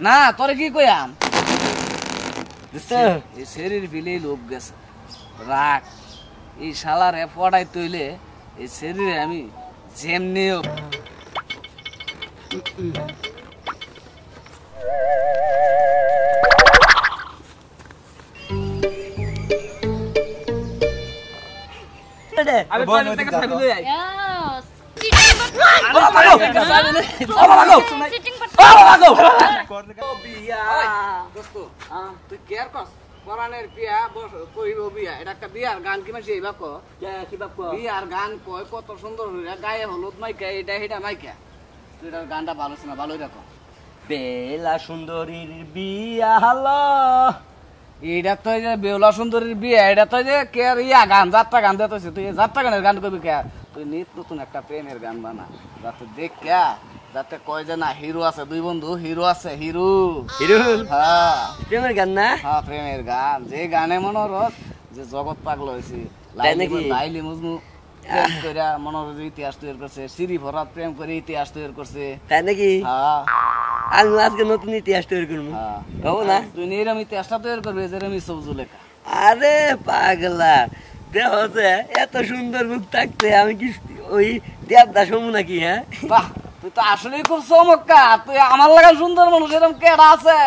না তোরে কি কইয়াম এই শরীর বিলেই লোক গেছে রাখ এই শালারে পড়াই তৈলে এই শরীরে আমি যেমনি তুই কেয়ার কর পরানের বিয়া কইব বিয়া এটা একটা বিয়ার গান কি মাসি এইবা কো বিয়ার গান কয় কত সুন্দর হইরা গায়ে হলুদ মাইকা এটা হেটা মাইকা তুই এটা গানটা ভালো শোনা ভালোই রাখো বেলা সুন্দরীর বিয়া হলো এটা তো যে বেলা সুন্দরীর বিয়া এটা তো যে কেয়ার ইয়া গান যাত্রা গান দিতেছে তুই যাত্রা গানের গান কইবি কে তুই নিত নতুন একটা প্রেমের গান বানা যাতে দেখ কে যাতে কয় যে না হিরো আছে দুই বন্ধু হিরো আছে হিরো হ্যাঁ প্রেমের গান না হ্যাঁ প্রেমের গান যে গানে মনোরথ যে জগৎ পাগল হয়েছে লাইলি মজনু প্রেম কইরা মনোরথ ইতিহাস তৈরি করছে শ্রী ভরত প্রেম করে ইতিহাস তৈরি করছে তাই নাকি হ্যাঁ আমি আজকে নতুন ইতিহাস তৈরি করবো হবো না তুই এরম ইতিহাসটা তৈরি করবি যেরম সবজু লেখা আরে পাগলা দেহ এত সুন্দর মুখ থাকতে আমি কি ওই দেবদাস হবো নাকি হ্যাঁ বাহ তুই তো আসলেই খুব চমৎকার তুই আমার লাগা সুন্দর মানুষ এরকম কেডা আছে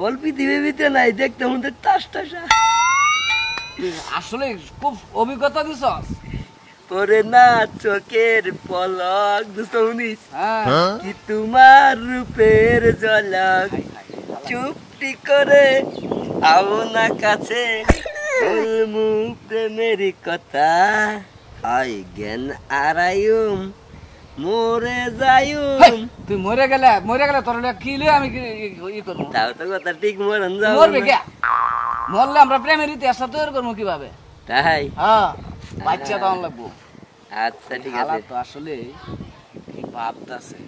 অল্প পৃথিবীতে নাই দেখতে মধ্যে টাস টাসা আসলে খুব অভিজ্ঞতা দিছস পরে না চোখের পলক দুশো 19 হ্যাঁ কি তোমার রূপের ঝলক চুপটি করে আও না কাছে বলমু প্রেমের কথা হয় জ্ঞান আরায়ুম মরে যায়ুম তুই মরে গেলে তোর কি লই আমি ই করব তাও তো কথা ঠিক মরন যাও মরবে কে মরলে আমরা প্রেমের ইতিহাসটা তৈরি করব কিভাবে তাই হ্যাঁ বাচ্চা দাও লাগবো আচ্ছা ঠিক আছে তো আসলে কি ভাবতাছে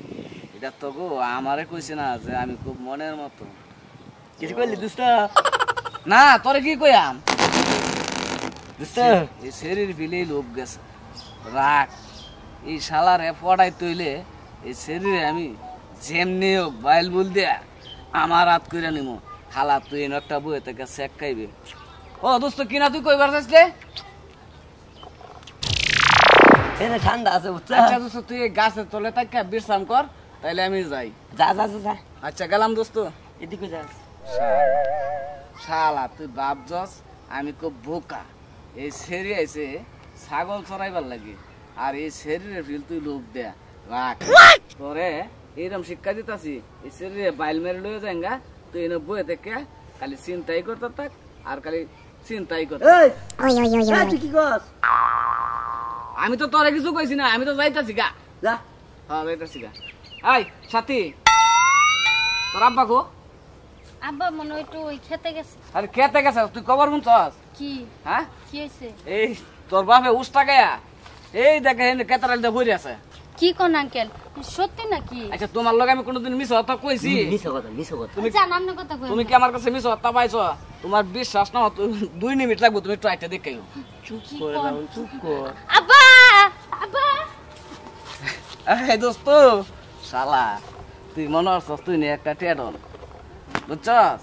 এটা তো গো আমারে কইছে না যে আমি খুব মনের মতো কিছু কইলি দোস্ত না তোরে কি কইয়াম দোস্ত এই শরীর বিলেই লোক গেছে রাখ এই শালারে পড়াই তৈলে এই শরীরে আমি যেমনি হোক বাইল বল দিয়া আমার হাত কইরা নিমু খালা তুই একটা বইয়ে থেকে চেক খাইবে ও দোস্ত কিনা তুই কইবার চাইছিলে এনে ঠান্ডা আছে বুঝছ আচ্ছা দোস্ত তুই গাছের তলে তাইকা বিশ্রাম কর তাইলে আমি যাই যা যা যা আচ্ছা গেলাম দোস্ত এদিকে যাস শালা তুই বাপ যস আমি খুব বোকা এই সেরি আইছে ছাগল চড়াইবার লাগে আর এই শরীরে ফিল তুই লোক দেয়া রাখ তোরে এরকম শিক্ষা দিতাছি এই শরীরে বাইল মেরে লয়ে যাঙ্গা তুই এনে বয়ে থেকে খালি চিন্তাই করতে থাক আর খালি চিন্তাই করতে তুই কি কস আমি তো তোরে কিছু কইছি না আমি তো যাইতাছি গা যা হ্যাঁ যাইতাছি গা আই সাথী তোর আব্বা গো আব্বা মনে হয় একটু ওই খেতে গেছে আরে খেতে গেছে তুই কবর শুনছস কি হ্যাঁ কি হয়েছে এই তোর বাপে উষ্টা গায়া এই দেখে কেতারাল দিয়ে বইরে আছে কি কোন আঙ্কেল সত্যি নাকি আচ্ছা তোমার লগে আমি কোনোদিন মিছ কথা কইছি মিছো কথা তুমি জান আপনি কথা কই তুমি কি আমার কাছে মিছ কথা পাইছো তোমার বিশ্বাস না 2 মিনিট লাগবে তুমি একটু আইটা দেখাইও চুপ করে রাউন চুপ কর আব্বা আব্বা এই দোস্ত শালা তুই মনে হচ্ছস তুই নে একটা টেডন বুঝছস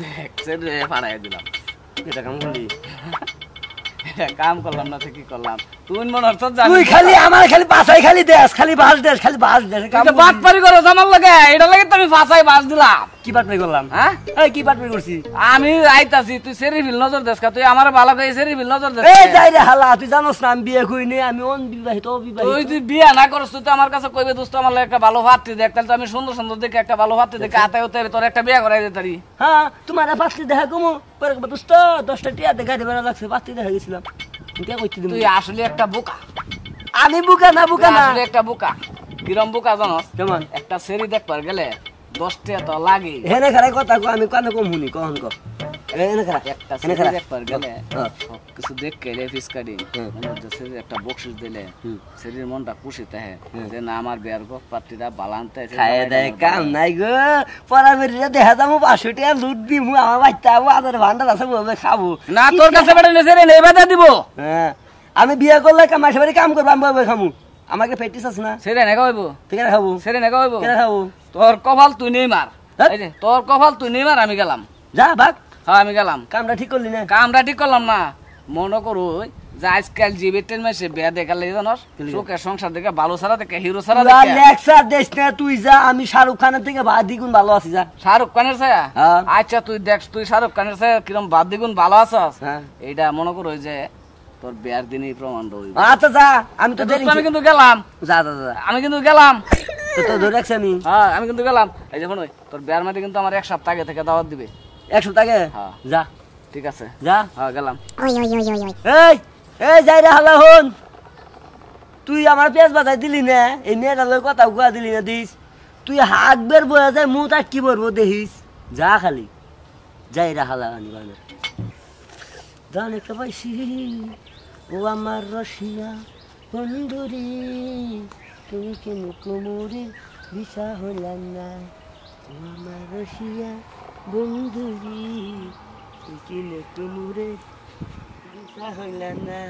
দেখ ছেড়ে ফাড়াই দিলাম এটা কাম করলি কাম করলাম না তো কি করলাম তুই মনে হচ্ছস জানি তুই খালি আমার খালি পাছাই খালি দেস খালি বাস দেস খালি বাস দেস এটা বাট পারি করো আমার লগে এটা লাগে তো আমি ফাঁসাই বাস দিলাম কি বাটপাই করলাম হ্যাঁ এই কি বাটপাই করছি আমি আইতাছি তুই সেরিফিল নজর দেস কা তুই আমার ভালো করে সেরিফিল নজর দেস এই যাই রে হালা তুই জানোস না আমি বিয়ে করি নি আমি অবিবাহিত তুই বিয়া না করছ তুই তো আমার কাছে কইবে দোস্ত আমার লাগে একটা ভালো পাত্রী দেখ তাহলে তো আমি সুন্দর সুন্দর দেখে একটা ভালো পাত্রী দেখে আতাই হতে তোর একটা বিয়া করাই দে তারি হ্যাঁ তোমার পাত্রী দেখা কমু পরে দোস্ত 10টা টিয়া দেখা দেবে লাগছে পাত্রী দেখা গেছিলাম তুই কে কইতে তুই আসলে একটা বোকা আমি বুকা না আসলে একটা বোকা কিরম বোকা জানোস কেমন একটা সেরি দেখবার গেলে 10 টাকা তো লাগে হেনে খারাই কথা কো আমি কানে কম শুনি কখন কো হেনে খারাই একটা সেরি দেখবার গেলে সব কিছু দেখ কে লেফিস কাটি মানে সেরি একটা বক্সিস দিলে সেরির মনটা খুশি থাকে যে না আমার বিয়ার গো পাত্রীরা বালানতে খায় দেয় কাম নাই গো পরামেরিরা দেখা যাবো 500 টাকা লুট দিমু আমার বাচ্চা আবো আদার ভান্ডার আছে বলে খাবো না তোর কাছে বেটা নেছে রে নেবা দিব হ্যাঁ আমি বিয়ে করলে কামাই বাড়ি কাম করব আমি বই খামু আমাকে প্র্যাকটিস আছে না সেরে নেগা হইবো ঠিক আছে খাবো সেরে নেগা হইবো কেন খাবো তোর কপাল তুই নেই মার হ্যাঁ? এই যে তোর কপাল তুই নেই মার আমি গেলাম যা ভাগ হ্যাঁ আমি গেলাম কামটা ঠিক করলি না কামটা ঠিক করলাম না মনে করু যে আজকাল যে বেটের মাসে বিয়া দেখালে জানোস সুখের সংসার দেখে ভালো ছাড়া দেখে হিরো ছাড়া দেখে লেকচার দেশ না তুই যা আমি শাহরুখ খানের থেকে দ্বিগুণ ভালো আছি যা শাহরুখ খানের ছায়া হ্যাঁ। আচ্ছা তুই দেখ তুই শাহরুখ খানের ছায়া কিরম বাদ দ্বিগুণ ভালো আছস হ্যাঁ। এইটা মনে করো যে তোর বিয়ার দিনই প্রমাণ হইবে আচ্ছা যা আমি তো দেরি আমি কিন্তু গেলাম যা যা যা আমি কিন্তু গেলাম তো তো ধরে রাখছি আমি হ্যাঁ আমি কিন্তু গেলাম এই যখন তোর বিয়ার মাঝে কিন্তু আমার 1 সপ্তাহ আগে থেকে দাওয়াত দিবে 100 টাকা হ্যাঁ। যা ঠিক আছে যা হ্যাঁ গেলাম এই এই যাই রে হালা হন তুই আমার পেঁয়াজ বাজাই দিলি না এই মেয়েটা লই কথা গুয়া দিলি না দিস তুই হাত বের বয়া যায় মুখ আর কি বলবো দেখিস যা খালি যাই রে হালা আনি বানা দান একটা পাইছি ও আমার রসিয়া বন্ধুরি তুমি কেন কোমরে বিষা হলাম না ও আমার রসিয়া বন্ধুরি তুমি কেন কোমরে বিষা হলাম না